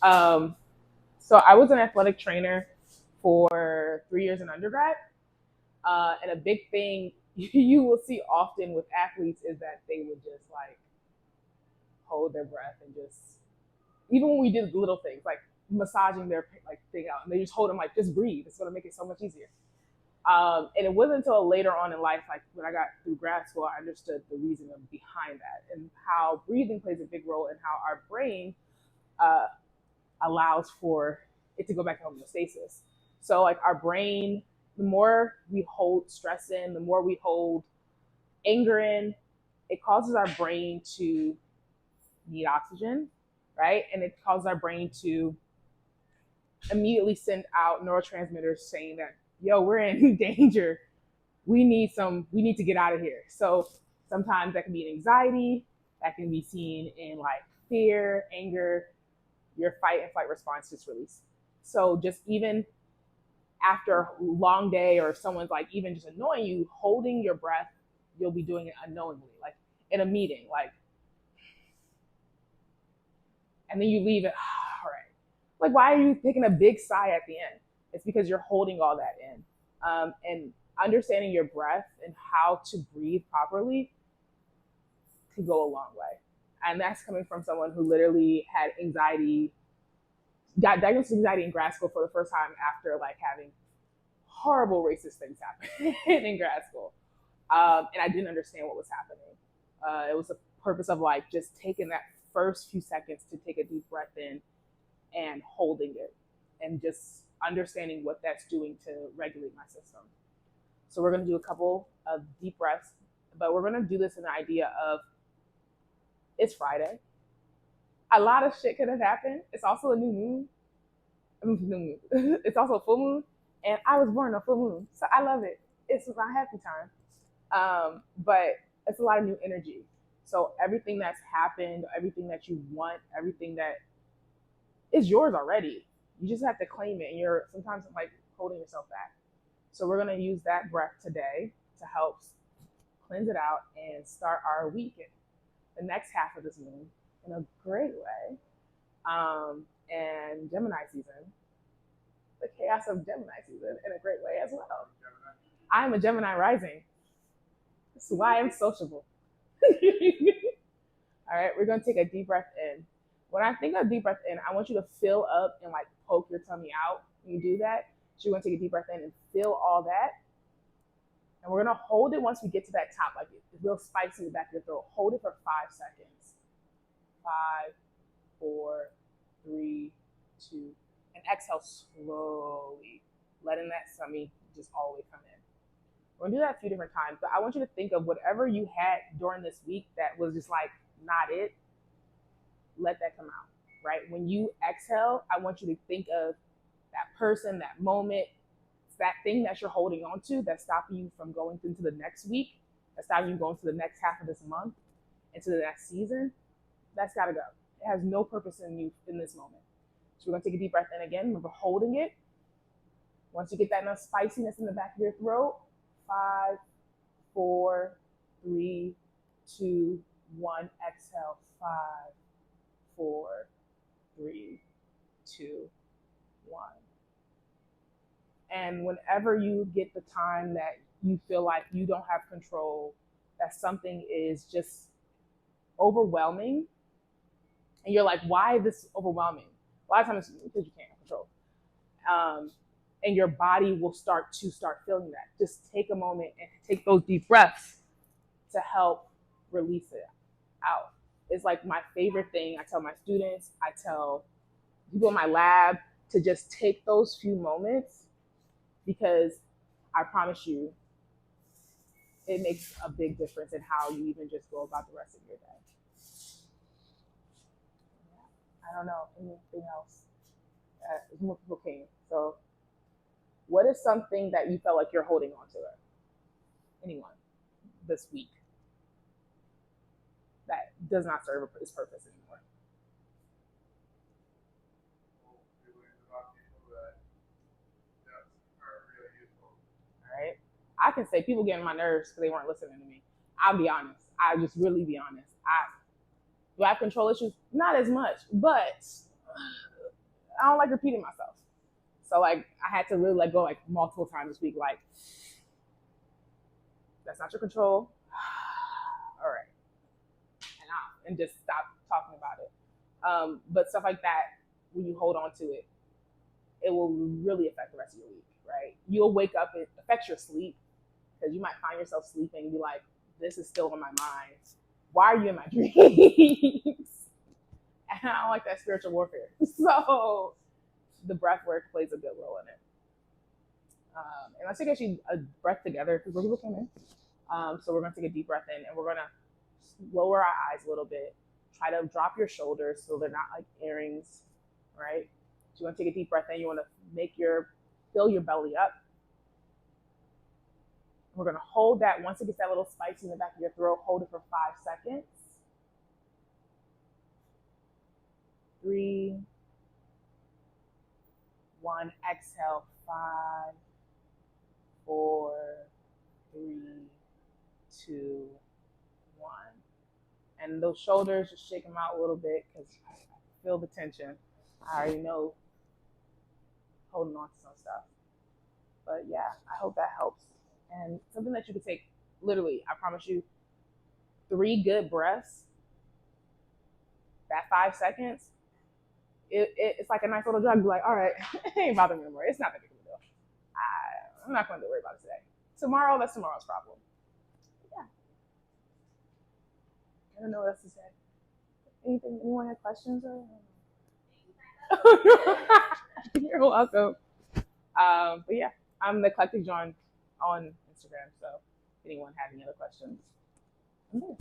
Um, so I was an athletic trainer for 3 years in undergrad. And a big thing you will see often with athletes is that they would just like hold their breath and just, even when we did little things like massaging their like thing out, and they just hold them like, just breathe. It's going to make it so much easier. And it wasn't until later on in life, like when I got through grad school, I understood the reason behind that and how breathing plays a big role in how our brain uh, allows for it to go back to homeostasis. So, like our brain, the more we hold stress in, the more we hold anger in, it causes our brain to need oxygen, right? And it causes our brain to immediately send out neurotransmitters saying that, yo, we're in danger. We need to get out of here. So sometimes that can be an anxiety, that can be seen in like fear, anger, your fight and flight response just release. So just even after a long day or if someone's like even just annoying you, holding your breath, you'll be doing it unknowingly, like in a meeting, like, and then you leave it, all right. Like, why are you taking a big sigh at the end? It's because you're holding all that in. And understanding your breath and how to breathe properly could go a long way. And that's coming from someone who literally had anxiety, got diagnosed with anxiety in grad school for the first time after like having horrible racist things happen in grad school. And I didn't understand what was happening. It was the purpose of like just taking that first few seconds to take a deep breath in and holding it and just understanding what that's doing to regulate my system. So we're going to do a couple of deep breaths, but we're going to do this in the idea of it's Friday. A lot of shit could have happened. It's also a new moon. It's also a full moon, and I was born on a full moon, so I love it. It's my happy time. But it's a lot of new energy. So everything that's happened, everything that you want, everything that is yours already, you just have to claim it. And you're sometimes like holding yourself back. So we're gonna use that breath today to help cleanse it out and start our week, the next half of this moon, in a great way. And Gemini season, the chaos of Gemini season, in a great way as well. I'm a Gemini rising. This is why I'm sociable. All right, we're gonna take a deep breath in. When I think of deep breath in, I want you to fill up and like poke your tummy out when you do that. So you're gonna take a deep breath in and fill all that. And we're gonna hold it once we get to that top, like it will spikes in the back of your throat. Hold it for 5 seconds. 5, 4, 3, 2, and exhale slowly, letting that tummy just all the way come in. We're gonna do that a few different times, but I want you to think of whatever you had during this week that was just like not it. Let that come out, right? When you exhale, I want you to think of that person, that moment, that thing that you're holding on to that's stopping you from going into the next week, that's stopping you going to the next half of this month, into the next season. That's gotta go. It has no purpose in you in this moment. So we're gonna take a deep breath in again. Remember holding it. Once you get that enough spiciness in the back of your throat, 5, 4, 3, 2, 1. Exhale. 5, 4, 3, 2, 1. And whenever you get the time that you feel like you don't have control, that something is just overwhelming, and you're like, why is this overwhelming? A lot of times it's because you can't control. And your body will start feeling that. Just take a moment and take those deep breaths to help release it out. It's like my favorite thing. I tell my students, I tell people in my lab to just take those few moments, because I promise you, it makes a big difference in how you even just go about the rest of your day. I don't know anything else. More people came. So, what is something that you felt like you're holding on to? It? Anyone this week that does not serve its purpose anymore? All right. I can say people getting on my nerves because they weren't listening to me. I'll be honest. I just really be honest. Do I have control issues? Not as much, but I don't like repeating myself. So like I had to really let go like multiple times this week. Like that's not your control. All right, and just stop talking about it. But stuff like that, when you hold on to it, it will really affect the rest of your week, right? You'll wake up, it affects your sleep because you might find yourself sleeping and be like, this is still on my mind. Why are you in my dreams? And I don't like that spiritual warfare. So the breath work plays a good role in it. And let's take actually a breath together because more people came in. So we're going to take a deep breath in and we're going to lower our eyes a little bit. Try to drop your shoulders so they're not like earrings, right? So you want to take a deep breath in. You want to fill your belly up. We're going to hold that. Once it gets that little spicy in the back of your throat, hold it for 5 seconds. 3, 1, exhale, 5, 4, 3, 2, 1. And those shoulders, just shake them out a little bit because I feel the tension. I already know holding on to some stuff. But yeah, I hope that helps. And something that you can take, literally, I promise you, 3 good breaths, that 5 seconds, it's like a nice little drug. Be like, all right, it ain't bothering me anymore. It's not that big of a deal. I'm not going to worry about it today. Tomorrow, that's tomorrow's problem. Yeah. I don't know what else to say. Anyone have questions? You're welcome. But yeah, I'm the Eclectic John on Instagram. So if anyone have any other questions, I'm there.